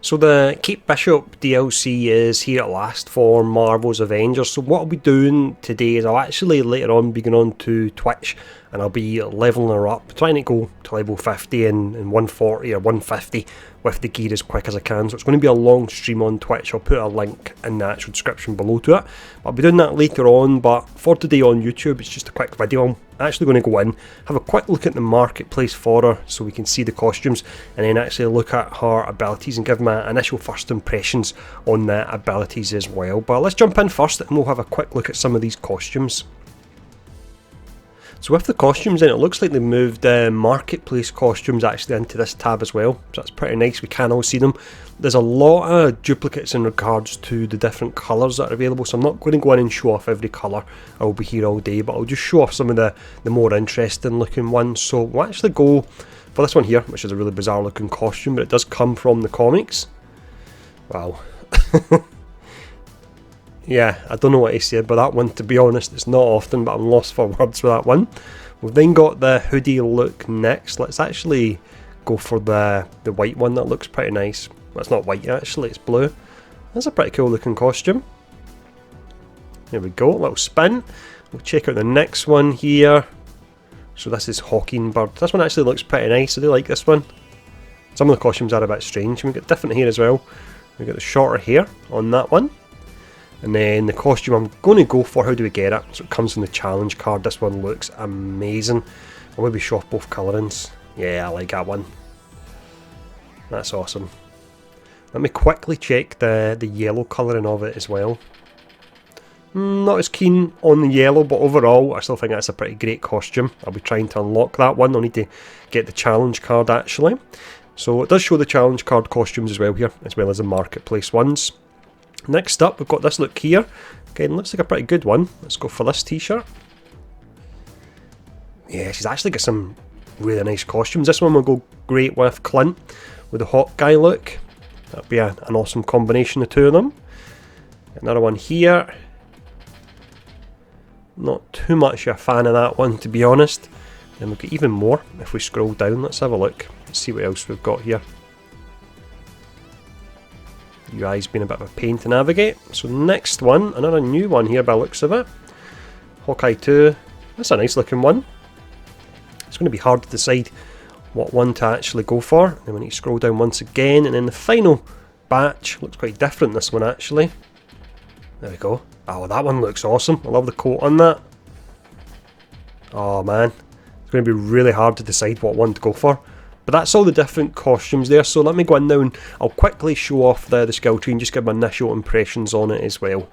So the Kate Bishop DLC is here at last for Marvel's Avengers. So what I'll be doing today is I'll actually later on be going on to Twitch and I'll be leveling her up, trying to go to level 50 and 140 or 150 with the gear as quick as I can. So it's going to be a long stream on Twitch. I'll put a link in the actual description below to it. I'll be doing that later on, but for today on YouTube it's just a quick video. I'm actually going to go in, have a quick look at the marketplace for her so we can see the costumes, and then actually look at her abilities and give my initial first impressions on the abilities as well. But let's jump in first and we'll have a quick look at some of these costumes. So with the costumes then, it looks like they moved marketplace costumes actually into this tab as well, so that's pretty nice. We can all see them. There's a lot of duplicates in regards to the different colours that are available, so I'm not going to go in and show off every colour. I will be here all day, but I'll just show off some of the more interesting looking ones. So we'll actually go for this one here, which is a really bizarre looking costume, but it does come from the comics. Wow. Yeah, I don't know what to say about that one, to be honest. It's not often, but I'm lost for words with that one. We've then got the hoodie look next. Let's actually go for the white one. That looks pretty nice. Well, it's not white actually, it's blue. That's a pretty cool looking costume. There we go, a little spin. We'll check out the next one here. So this is Hawkingbird. This one actually looks pretty nice. I do like this one. Some of the costumes are a bit strange. We've got different hair as well. We've got the shorter hair on that one. And then the costume I'm going to go for, how do we get it? So it comes in the challenge card. This one looks amazing. I'll maybe show off both colourings. Yeah, I like that one. That's awesome. Let me quickly check the yellow colouring of it as well. Not as keen on the yellow, but overall I still think that's a pretty great costume. I'll be trying to unlock that one. I'll need to get the challenge card actually. So it does show the challenge card costumes as well here, as well as the marketplace ones. Next up, we've got this look here. Again, looks like a pretty good one. Let's go for this t-shirt. Yeah, she's actually got some really nice costumes. This one will go great with Clint, with the Hawkeye look. That'd be an awesome combination, the two of them. Another one here. Not too much a fan of that one, to be honest. Then we've got even more if we scroll down. Let's have a look. Let's see what else we've got here. UI's been a bit of a pain to navigate. So next one, another new one here by the looks of it. Hawkeye 2. That's a nice looking one. It's going to be hard to decide what one to actually go for. Then we need to scroll down once again, and then the final batch looks quite different, this one actually. There we go. Oh, that one looks awesome. I love the coat on that. Oh man, it's going to be really hard to decide what one to go for. But that's all the different costumes there, so let me go in now and I'll quickly show off the skill tree and just give my initial impressions on it as well.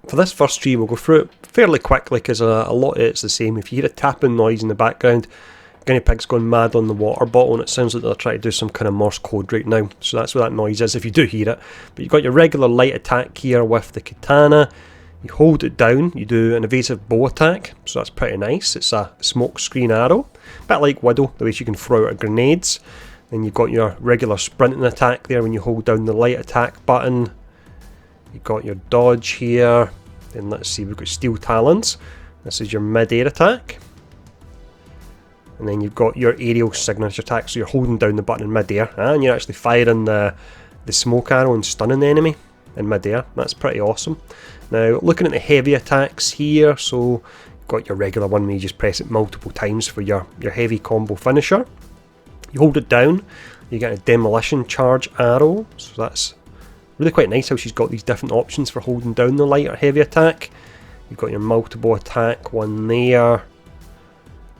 For this first tree, we'll go through it fairly quickly because a lot of it's the same. If you hear a tapping noise in the background, Guinea Pig's gone mad on the water bottle and it sounds like they're trying to do some kind of Morse code right now. So that's what that noise is if you do hear it. But you've got your regular light attack here with the katana. You hold it down, you do an evasive bow attack, so that's pretty nice. It's a smoke screen arrow, a bit like Widow, the way you can throw out grenades. Then you've got your regular sprinting attack there when you hold down the light attack button. You've got your dodge here. Then let's see, we've got steel talons. This is your mid-air attack. And then you've got your aerial signature attack, so you're holding down the button in mid-air, and you're actually firing the smoke arrow and stunning the enemy in mid-air. That's pretty awesome. Now, looking at the heavy attacks here, so you've got your regular one where you just press it multiple times for your heavy combo finisher. You hold it down, you get a demolition charge arrow, so that's really quite nice how she's got these different options for holding down the light or heavy attack. You've got your multiple attack one there,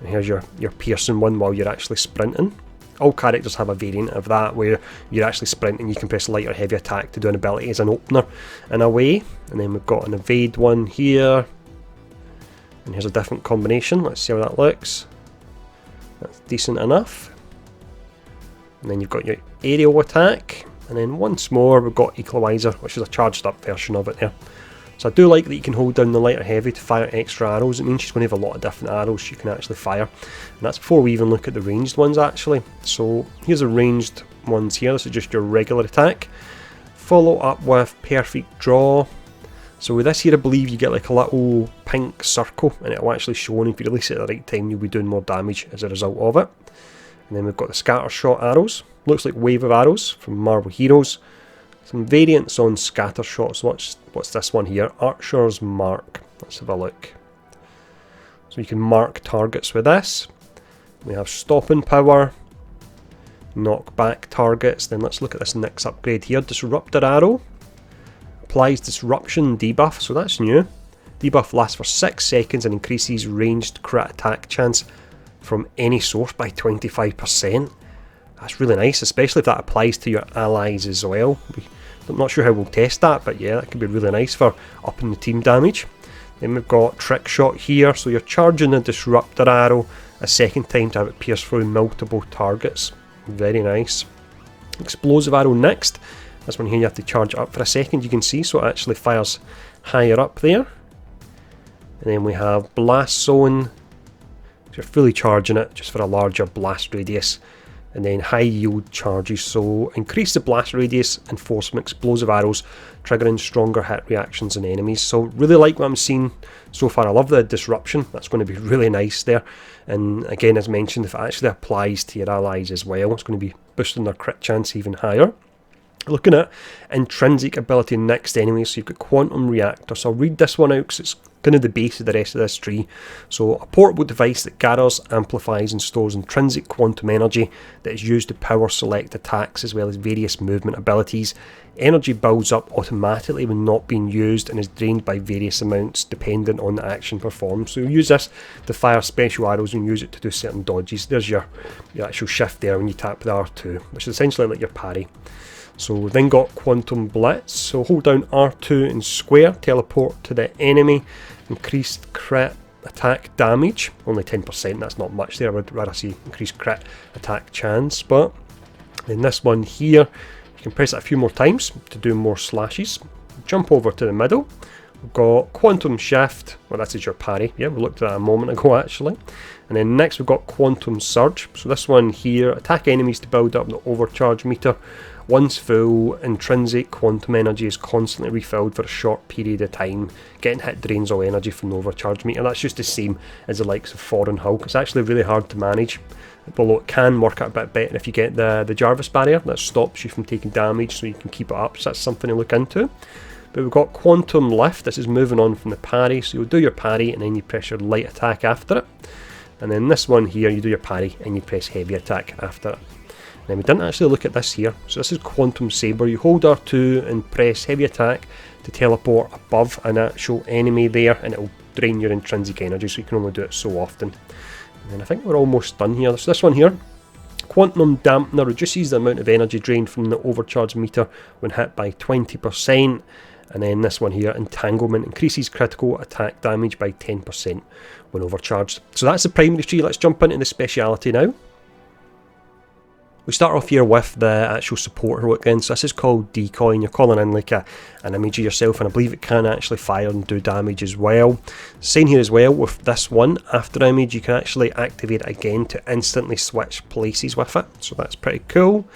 and here's your piercing one while you're actually sprinting. All characters have a variant of that where you're actually sprinting, you can press light or heavy attack to do an ability as an opener in a way. And then we've got an evade one here. And here's a different combination, let's see how that looks. That's decent enough. And then you've got your aerial attack. And then once more we've got Equalizer, which is a charged up version of it there. So I do like that you can hold down the light or heavy to fire extra arrows. It means she's going to have a lot of different arrows you can actually fire. And that's before we even look at the ranged ones actually. So here's the ranged ones here. This is just your regular attack. Follow up with Perfect Draw. So with this here I believe you get like a little pink circle and it will actually show, and if you release it at the right time you'll be doing more damage as a result of it. And then we've got the scatter shot arrows. Looks like wave of arrows from Marvel Heroes. Some variants on scatter shots. What's this one here? Archer's Mark. Let's have a look. So you can mark targets with this. We have stopping power. Knock back targets. Then let's look at this next upgrade here. Disruptor arrow. Applies disruption debuff. So that's new. Debuff lasts for 6 seconds and increases ranged crit attack chance from any source by 25%. That's really nice, especially if that applies to your allies as well. I'm not sure how we'll test that, but yeah, that could be really nice for upping the team damage. Then we've got trick shot here, so you're charging a disruptor arrow a second time to have it pierce through multiple targets. Very nice. Explosive arrow next. This one here you have to charge it up for a second, you can see, so it actually fires higher up there. And then we have blast zone. So you're fully charging it just for a larger blast radius. And then high yield charges, so increase the blast radius and force some explosive arrows, triggering stronger hit reactions on enemies. So really like what I'm seeing so far. I love the disruption, that's going to be really nice there. And again, as mentioned, if it actually applies to your allies as well, it's going to be boosting their crit chance even higher. Looking at intrinsic ability next enemies, so you've got Quantum Reactor. So I'll read this one out because it's kind of the base of the rest of this tree. So a portable device that gathers, amplifies and stores intrinsic quantum energy that is used to power select attacks as well as various movement abilities. Energy builds up automatically when not being used and is drained by various amounts dependent on the action performed. So you use this to fire special arrows and use it to do certain dodges. There's your actual shift there when you tap the R2, which is essentially like your parry. So we've then got Quantum Blitz, so hold down R2 and square, teleport to the enemy, increased crit attack damage, only 10%, that's not much there, I would rather see increased crit attack chance, but in this one here, you can press it a few more times to do more slashes. Jump over to the middle, we've got Quantum Shift, well that is your parry, yeah we looked at that a moment ago actually. And then next we've got Quantum Surge, so this one here, attack enemies to build up the overcharge meter. Once full, intrinsic quantum energy is constantly refilled for a short period of time. Getting hit drains all energy from the overcharge meter. That's just the same as the likes of Thor and Hulk. It's actually really hard to manage, although it can work out a bit better if you get the Jarvis barrier that stops you from taking damage, so you can keep it up. So that's something to look into. But we've got Quantum Lift. This is moving on from the parry, so you'll do your parry and then you press your light attack after it. And then this one here, you do your parry and you press heavy attack after it. Now we didn't actually look at this here, so this is Quantum Saber. You hold R2 and press heavy attack to teleport above an actual enemy there, and it will drain your intrinsic energy, so you can only do it so often. And then I think we're almost done here. So this one here, Quantum Dampener, reduces the amount of energy drained from the overcharge meter when hit by 20%. And then this one here, Entanglement, increases critical attack damage by 10% when overcharged. So that's the primary tree. Let's jump into the speciality now. We start off here with the actual support heroic then, so this is called Decoy, and you're calling in like an image of yourself, and I believe it can actually fire and do damage as well. Same here as well with this one, after image you can actually activate it again to instantly switch places with it, so that's pretty cool.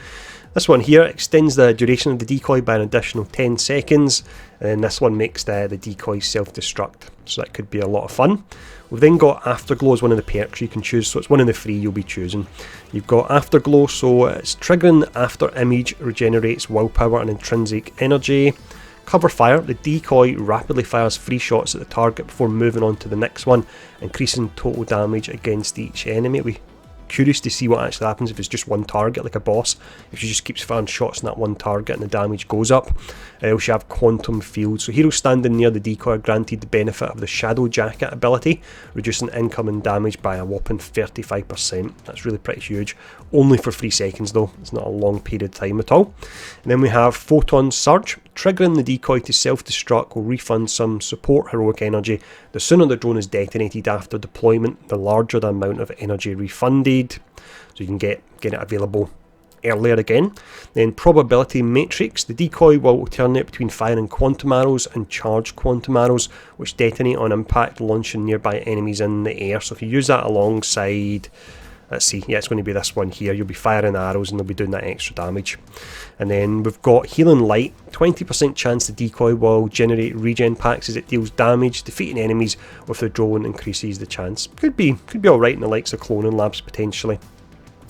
This one here extends the duration of the decoy by an additional 10 seconds, and then this one makes the decoy self-destruct, so that could be a lot of fun. We've then got Afterglow as one of the perks you can choose, so it's one of the 3 you'll be choosing. You've got Afterglow, so it's triggering after image, regenerates willpower and intrinsic energy. Cover fire, the decoy rapidly fires 3 shots at the target before moving on to the next one, increasing total damage against each enemy. We're curious to see what actually happens if it's just one target, like a boss, if she just keeps firing shots in that one target and the damage goes up. We also have Quantum Field, so heroes standing near the decoy are granted the benefit of the Shadow Jacket ability, reducing incoming damage by a whopping 35%. That's really pretty huge, only for 3 seconds though, it's not a long period of time at all. And then we have Photon Surge, triggering the decoy to self-destruct will refund some support heroic energy. The sooner the drone is detonated after deployment, the larger the amount of energy refunded, so you can get it available earlier again. Then Probability Matrix, the decoy will alternate between firing quantum arrows and charged quantum arrows, which detonate on impact, launching nearby enemies in the air. So if you use that alongside, let's see, yeah, it's going to be this one here, you'll be firing arrows and they'll be doing that extra damage. And then we've got Healing Light, 20% chance the decoy will generate regen packs as it deals damage. Defeating enemies with the drone increases the chance. Could be alright in the likes of cloning labs potentially.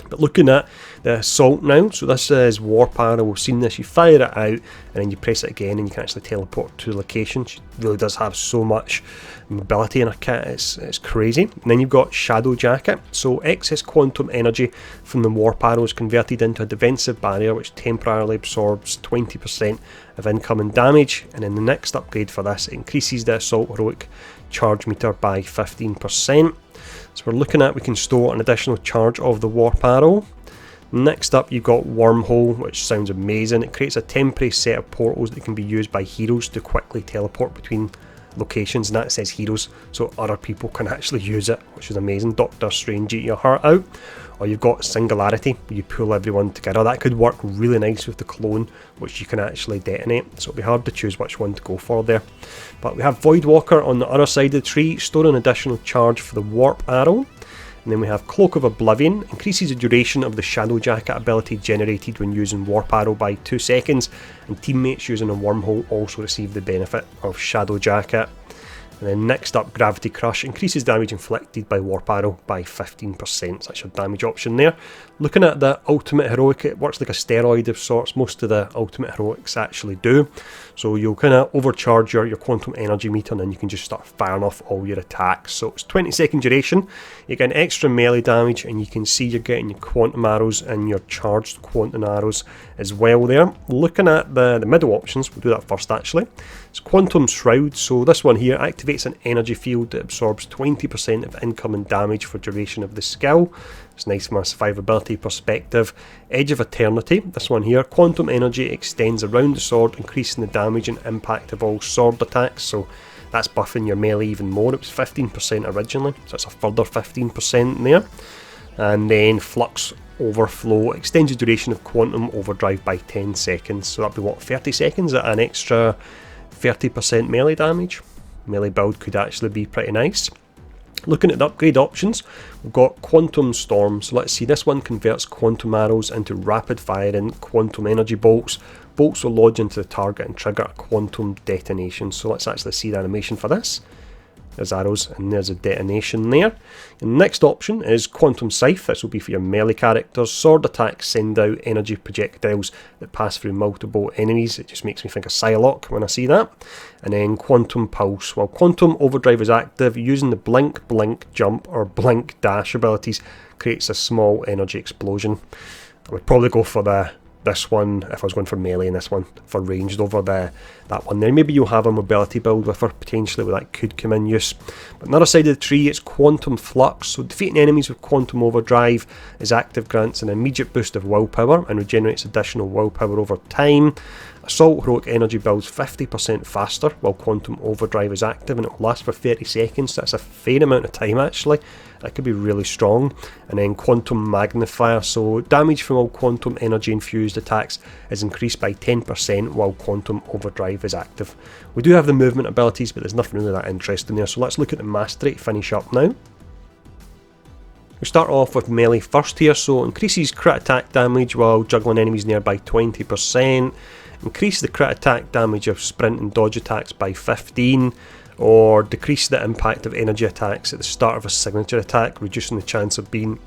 But looking at the assault now, so this is Warp Arrow. We've seen this, you fire it out and then you press it again and you can actually teleport to the location. She really does have so much mobility in her kit, it's crazy. And then you've got Shadow Jacket, so excess quantum energy from the Warp Arrow is converted into a defensive barrier which temporarily absorbs 20% of incoming damage. And then the next upgrade for this, it increases the Assault Heroic charge meter by 15%. So we're looking at, we can store an additional charge of the Warp Arrow. Next up you've got Wormhole, which sounds amazing. It creates a temporary set of portals that can be used by heroes to quickly teleport between locations, and that says heroes, so other people can actually use it, which is amazing. Doctor Strange, eat your heart out. Or you've got Singularity, where you pull everyone together. That could work really nice with the clone, which you can actually detonate, so it'll be hard to choose which one to go for there. But we have Voidwalker on the other side of the tree, store an additional charge for the Warp Arrow. And then we have Cloak of Oblivion, increases the duration of the Shadow Jacket ability generated when using Warp Arrow by 2 seconds, and teammates using a Wormhole also receive the benefit of Shadow Jacket. And then next up, Gravity Crush, increases damage inflicted by Warp Arrow by 15%, so that's your damage option there. Looking at the Ultimate Heroic, it works like a steroid of sorts, most of the Ultimate Heroics actually do. So you'll kind of overcharge your quantum energy meter and then you can just start firing off all your attacks. So it's 20-second duration, you get an extra melee damage, and you can see you're getting your quantum arrows and your charged quantum arrows as well there. Looking at the middle options, we'll do that first actually. It's Quantum Shroud, so this one here activates an energy field that absorbs 20% of incoming damage for duration of the skill. It's nice from a survivability perspective. Edge of Eternity, this one here, quantum energy extends around the sword, increasing the damage and impact of all sword attacks, so that's buffing your melee even more. It was 15% originally, so it's a further 15% there. And then Flux Overflow extends the duration of quantum overdrive by 10 seconds, so that'll be what, 30 seconds at an extra 30% melee damage. Melee build could actually be pretty nice. Looking at the upgrade options, we've got Quantum Storm. So let's see, this one converts quantum arrows into rapid firing quantum energy bolts. Bolts will lodge into the target and trigger a quantum detonation. So let's actually see the animation for this. There's arrows and there's a detonation there. And the next option is Quantum Scythe. This will be for your melee characters. Sword attacks send out energy projectiles that pass through multiple enemies. It just makes me think of Psylocke when I see that. And then Quantum Pulse. While Quantum Overdrive is active, using the Blink, Blink, Jump or Blink, Dash abilities creates a small energy explosion. I would probably go for this one if I was going for melee, and this one for ranged over that one there. Maybe you'll have a mobility build with her potentially where that could come in use. But another side of the tree, it's Quantum Flux. So defeating enemies with Quantum Overdrive is active, grants an immediate boost of willpower and regenerates additional willpower over time. Assault Heroic energy builds 50% faster while Quantum Overdrive is active, and it will last for 30 seconds, so that's a fair amount of time actually. That could be really strong. And then Quantum Magnifier, so damage from all quantum energy infused attacks is increased by 10% while Quantum Overdrive is active. We do have the movement abilities, but there's nothing really that interesting there, so let's look at the mastery to finish up now. We start off with melee first here, so increases crit attack damage while juggling enemies near by 20%. Increase the crit attack damage of sprint and dodge attacks by 15, or decrease the impact of energy attacks at the start of a signature attack, reducing the chance of being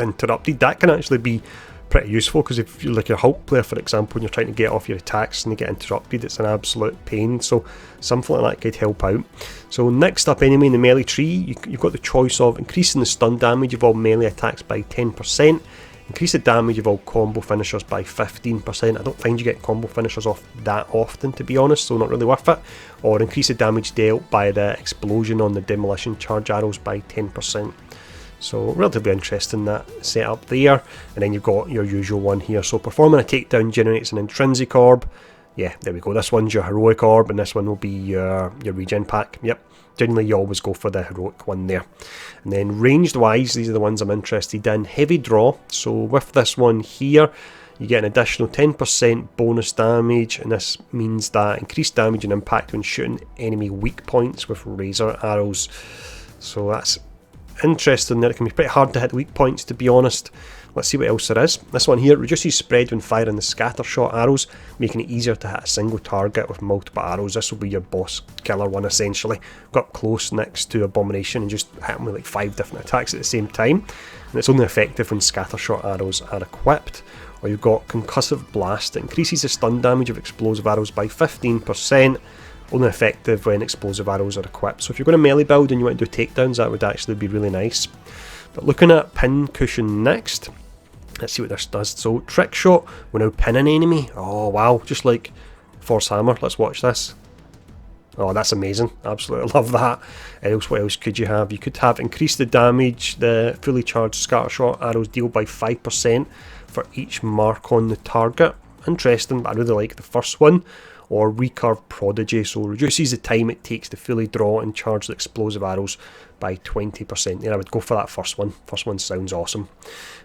interrupted. That can actually be pretty useful, because if you're like a Hulk player for example and you're trying to get off your attacks and you get interrupted, it's an absolute pain, so something like that could help out. So next up enemy in the melee tree, you've got the choice of increasing the stun damage of all melee attacks by 10%, increase the damage of all combo finishers by 15%. I don't find you get combo finishers off that often, to be honest, so not really worth it. Or increase the damage dealt by the explosion on the demolition charge arrows by 10%. So relatively interesting, that setup there. And then you've got your usual one here. So performing a takedown generates an intrinsic orb. Yeah, there we go. This one's your heroic orb, and this one will be your regen pack. Yep. Generally you always go for the heroic one there. And then ranged wise, these are the ones I'm interested in. Heavy draw. So with this one here, you get an additional 10% bonus damage, and this means that increased damage and impact when shooting enemy weak points with razor arrows. So that's interesting there. It can be pretty hard to hit weak points, to be honest. Let's see what else there is. This one here reduces spread when firing the scatter shot arrows, making it easier to hit a single target with multiple arrows. This will be your boss killer one essentially. Go up close next to Abomination and just hit him with like 5 different attacks at the same time. And it's only effective when scatter shot arrows are equipped. Or you've got Concussive Blast. It increases the stun damage of explosive arrows by 15%. Only effective when explosive arrows are equipped. So if you're going to melee build and you want to do takedowns, that would actually be really nice. But looking at Pin Cushion next. Let's see what this does. So, Trick Shot will now pin an enemy. Oh wow, just like Force Hammer. Let's watch this. Oh, that's amazing. Absolutely love that. What else could you have? You could have increase the damage the fully charged scatter shot arrows deal by 5% for each mark on the target. Interesting, but I really like the first one. Or Recurve Prodigy, so reduces the time it takes to fully draw and charge the explosive arrows by 20%. Yeah, I would go for that first one. First one sounds awesome.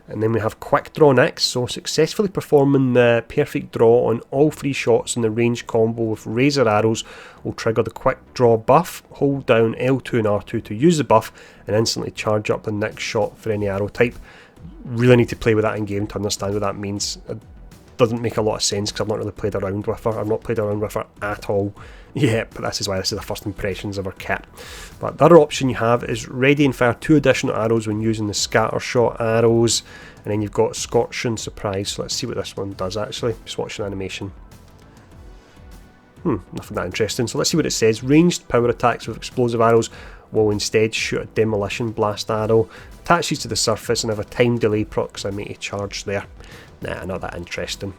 And then we have Quick Draw next, so successfully performing the perfect draw on all 3 shots in the range combo with Razor Arrows will trigger the Quick Draw buff. Hold down L2 and R2 to use the buff and instantly charge up the next shot for any arrow type. Really need to play with that in game to understand what that means. Doesn't make a lot of sense because I've not really played around with her. I've not played around with her at all yet, but this is why this is the first impressions of her kit. But the other option you have is ready and fire 2 additional arrows when using the scatter shot arrows, and then you've got Scorching Surprise. So let's see what this one does actually. Just watching animation. Nothing that interesting. So let's see what it says. Ranged power attacks with explosive arrows will instead shoot a demolition blast arrow, attaches to the surface and have a time delay proximity charge there. Nah, not that interesting.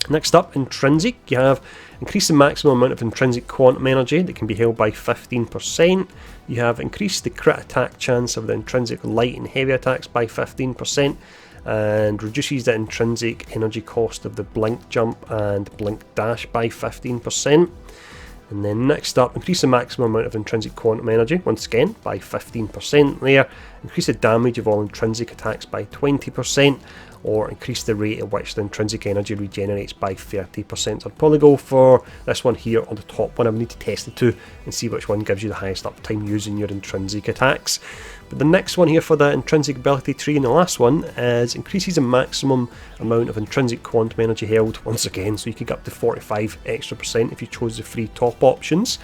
Next up, Intrinsic. You have increased the maximum amount of intrinsic quantum energy that can be held by 15%. You have increased the crit attack chance of the intrinsic light and heavy attacks by 15%, and reduces the intrinsic energy cost of the blink jump and blink dash by 15%. And then next up, increase the maximum amount of intrinsic quantum energy, once again, by 15% there. Increase the damage of all intrinsic attacks by 20%, or increase the rate at which the intrinsic energy regenerates by 30%. So I'd probably go for this one here on the top one. I would need to test the two and see which one gives you the highest uptime using your intrinsic attacks. But the next one here for the intrinsic ability tree, and the last one, is increases the maximum amount of intrinsic quantum energy held, once again, so you could get up to 45% extra if you chose the 3 top options.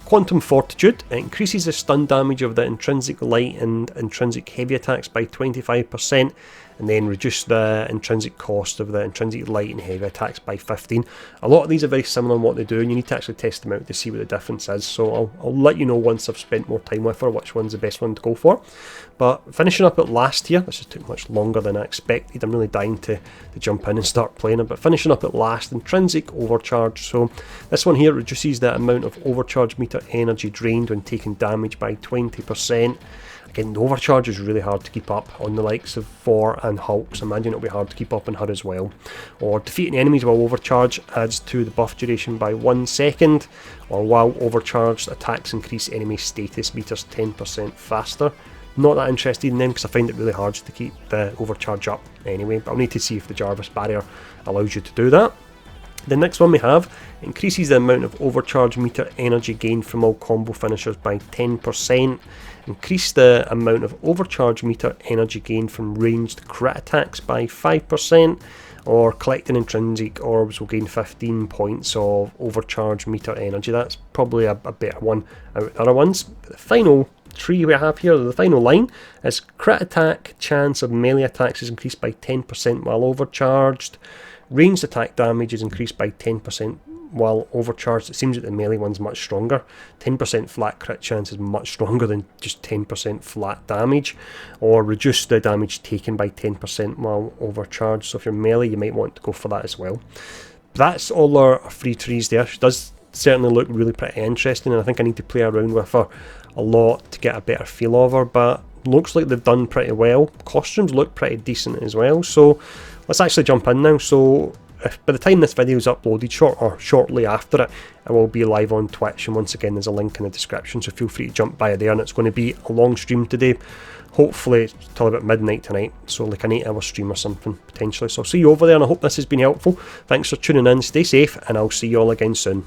Quantum Fortitude, it increases the stun damage of the intrinsic light and intrinsic heavy attacks by 25%, and then reduce the intrinsic cost of the intrinsic light and heavy attacks by 15%. A lot of these are very similar in what they do, and you need to actually test them out to see what the difference is, so I'll let you know once I've spent more time with her which one's the best one to go for. But finishing up at last here, this just took much longer than I expected. I'm really dying to jump in and start playing it. But finishing up at last, Intrinsic Overcharge. So this one here reduces the amount of overcharge meter energy drained when taking damage by 20%. Again, the overcharge is really hard to keep up on the likes of Thor and Hulk, so imagine it'll be hard to keep up on her as well. Or defeating enemies while overcharged adds to the buff duration by 1 second, or while overcharged, attacks increase enemy status meters 10% faster. Not that interested in them because I find it really hard to keep the overcharge up anyway, but I'll need to see if the Jarvis barrier allows you to do that. The next one we have increases the amount of overcharge meter energy gained from all combo finishers by 10%. Increase the amount of overcharge meter energy gained from ranged crit attacks by 5%. Or collecting intrinsic orbs will gain 15 points of overcharge meter energy. That's probably a better one out of the other ones. But the final tree we have here, the final line, is crit attack chance of melee attacks is increased by 10% while overcharged. Ranged attack damage is increased by 10% while overcharged. It seems that the melee one's much stronger. 10% flat crit chance is much stronger than just 10% flat damage. Or reduce the damage taken by 10% while overcharged. So if you're melee, you might want to go for that as well. That's all our free trees there. She does certainly look really pretty interesting, and I think I need to play around with her a lot to get a better feel of her, but looks like they've done pretty well. Costumes look pretty decent as well, so let's actually jump in now. So if by the time this video is uploaded, shortly after it, I will be live on Twitch, and once again there's a link in the description, so feel free to jump by there. And it's going to be a long stream today, hopefully till about midnight tonight, so like an 8-hour stream or something potentially. So I'll see you over there, and I hope this has been helpful. Thanks for tuning in, stay safe, and I'll see you all again soon.